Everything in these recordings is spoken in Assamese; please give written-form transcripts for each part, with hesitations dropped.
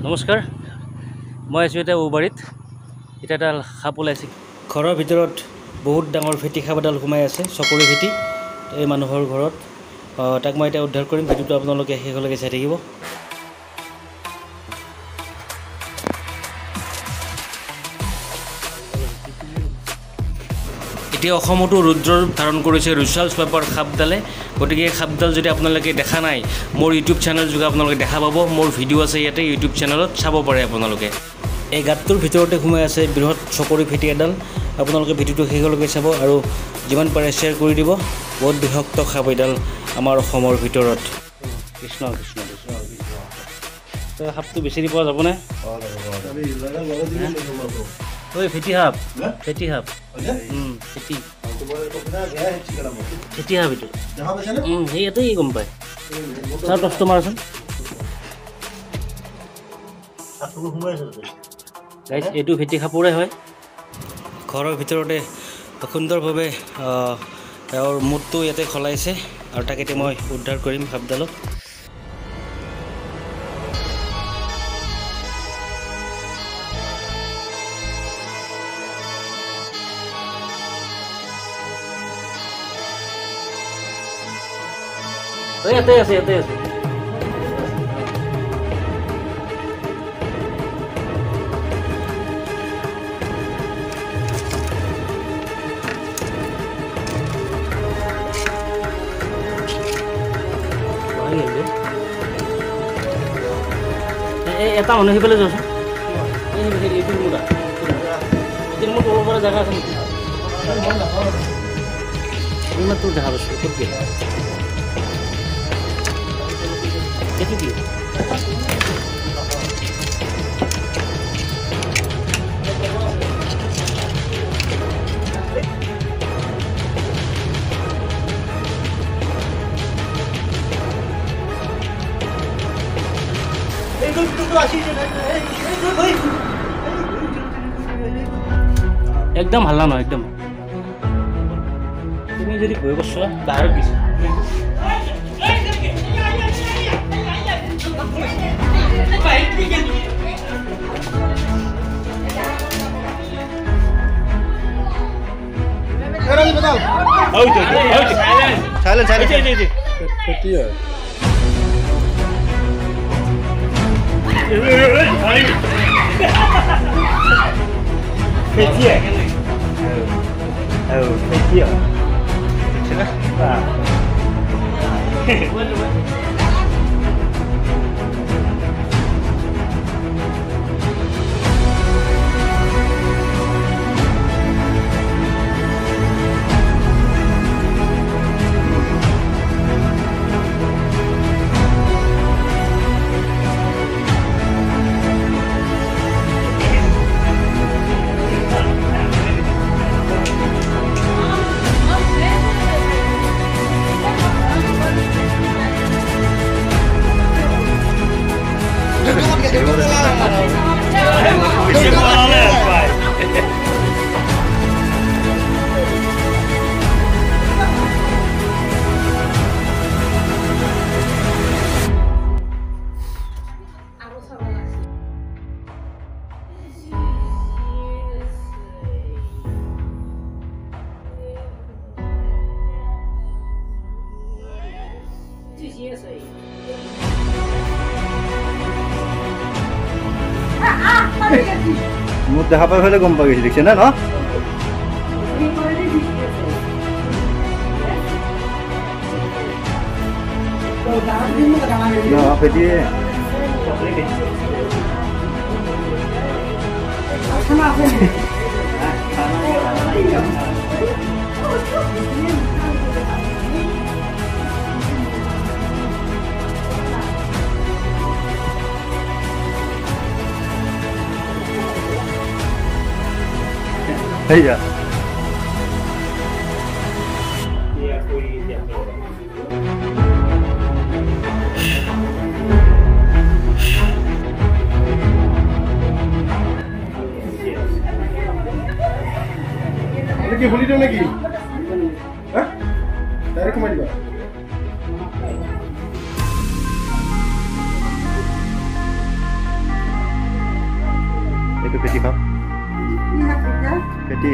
নমস্কাৰ, মই আছোঁ এতিয়া উবাৰীত। এতিয়া এটা সাপ ওলাইছে। ঘৰৰ ভিতৰত বহুত ডাঙৰ ফেটি সাপ এডাল সোমাই আছে, চকৰি ফেটি এই মানুহৰ ঘৰত। তাক মই এতিয়া উদ্ধাৰ কৰিম। ভিডিঅ'টো আপোনালোকে শেষলৈকে চাই থাকিব। এতিয়া অসমতো ৰুদ্ৰৰূপ ধাৰণ কৰিছে ৰুচাল স্বাইপাৰ সাপডালে। গতিকে এই সাপডাল যদি আপোনালোকে দেখা নাই, মোৰ ইউটিউব চেনেল যোগে আপোনালোকে দেখা পাব। মোৰ ভিডিঅ' আছে ইয়াতে ইউটিউব চেনেলত, চাব পাৰে আপোনালোকে। এই গাঁতটোৰ ভিতৰতে সোমাই আছে বৃহৎ চকৰি ফেটি এডাল। আপোনালোকে ভিডিঅ'টো শেষলৈকে চাব আৰু যিমান পাৰে শ্বেয়াৰ কৰি দিব। বহুত বিষাক্ত সাপ এডাল আমাৰ অসমৰ ভিতৰত। কৃষ্ণ কৃষ্ণ কৃষ্ণ কৃষ্ণ। সাপটো বিচাৰি পোৱা যাবনে? ঐ ফেটি সাপ, ফেটি সাপ, ফেটি ফেটি সাপ এইটো। সেই ইয়াতেই গম পায়। তাৰ কষ্ট মাৰচোন। এইটো ফেটি সাপৰে হয়। ঘৰৰ ভিতৰতে সুন্দৰভাৱে তেওঁৰ মুডটো ইয়াতে সলাইছে আৰু তাক এতিয়া মই উদ্ধাৰ কৰিম সাপডালক। ইয়াতে আছে, ইয়াতে আছে। এটা মানুহ সেইফালে যাওঁচোন। এইটো মোৰ মোৰ তলৰ পৰা জেগা আছে নেকি? তোৰ দেখা পাইছোঁ। ক'ত গেল? এইটো কি? একদম হাল্লা নহয়, একদম। তুমি যদি ভয় করছো বাহিৰত দিছো। মোক দেখা পাই হলে গম পাই গৈছে, দেখিছে না? ফেটিয়ে Iya. Lagi beli dong lagi. Hah? Dari kemana juga? ফেটি খাওক ফেটি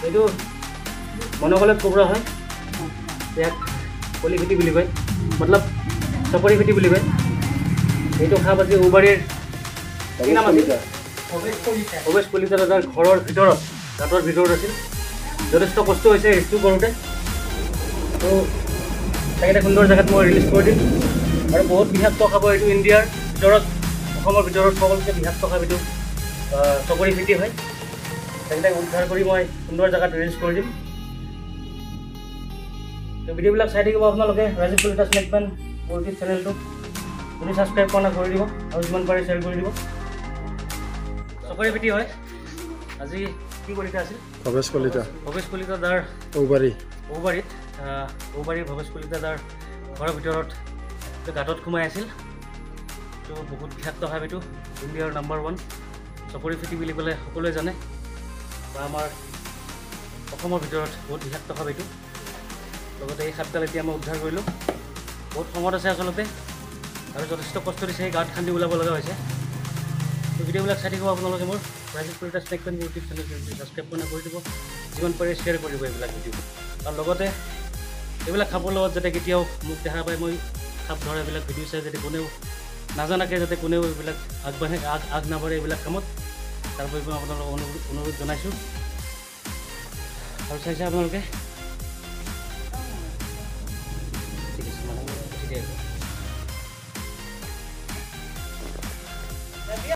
এইটো মনগলত কোবৰা হয় ইয়াক কলি ফেটি বুলি কয় মতলব চপৰি ফেটি বুলি কয় এইটো খাব আজি উবাৰীৰ কি নাম আছিল অৱেশ কলিতা দাদাৰ ঘৰৰ ভিতৰত গাঁতৰ ভিতৰত আছিল যথেষ্ট কষ্ট হৈছে ৰেস্কিউ কৰোঁতে তো তাক এটা সুন্দৰ জেগাত মই ৰিলিজ কৰি দিম আৰু বহুত বিষাক্ত খাব এইটো ইণ্ডিয়াৰ ভিতৰত অসমৰ ভিতৰত সকলোতকৈ বিষাক্ত খাব এইটো চপৰি ফেটি হয় তাক উদ্ধাৰ কৰি মই সুন্দৰ জেগাত ৰিলিজ কৰি দিম তো ভিডিঅ'বিলাক চাই থাকিব আপোনালোকে ৰাজীৱ কলিতা স্নেকমেন মোৰ ইউটিউব চেনেলটো যদি ছাবস্ক্ৰাইব কৰা কৰি দিব আৰু যিমান পাৰে শ্বেয়াৰ কৰি দিব চপৰি ফেটি হয় আজি কি কলিতা আছিল ভৱেশ কলিতা দাৰ ঔবাৰীত ভৱেশ কলিতা দাৰ ঘৰৰ ভিতৰত গাঁতত সোমাই আছিল তো বহুত বিষাক্ত খাব এইটো ইণ্ডিয়াৰ নাম্বাৰ 1 চপৰি ফেটি বুলি ক'লে সকলোৱে জানে বা আমাৰ অসমৰ ভিতৰত বহুত বিষাক্ত খাব এইটো লগতে এই সাপডাল এতিয়া মই উদ্ধাৰ কৰিলোঁ বহুত সময়ত আছে আচলতে আৰু যথেষ্ট কষ্ট দিছে এই গাঁত খান্দি ওলাব লগা হৈছে তো ভিডিঅ'বিলাক চাই থাকিব আপোনালোকে মোৰ ৰাজীৱ কলিতা স্নেকমেন ইউটিউব চেনেলটো ছাবস্ক্ৰাইব কৰি দিব যিমান পাৰে শ্বেয়াৰ কৰিব এইবিলাক ভিডিঅ' আৰু লগতে এইবিলাক খাবৰ লগত যাতে কেতিয়াও মোক দেখা পায় মই খাপ ধৰা এইবিলাক ভিডিঅ' চাই যাতে কোনেও নাজানাকৈ যাতে কোনেও এইবিলাক আগ নাবাঢ়ে এইবিলাক কামত তাৰ বাবে মই আপোনালোকক অনুৰোধ জনাইছোঁ আৰু চাইছে আপোনালোকে ঠিক আছে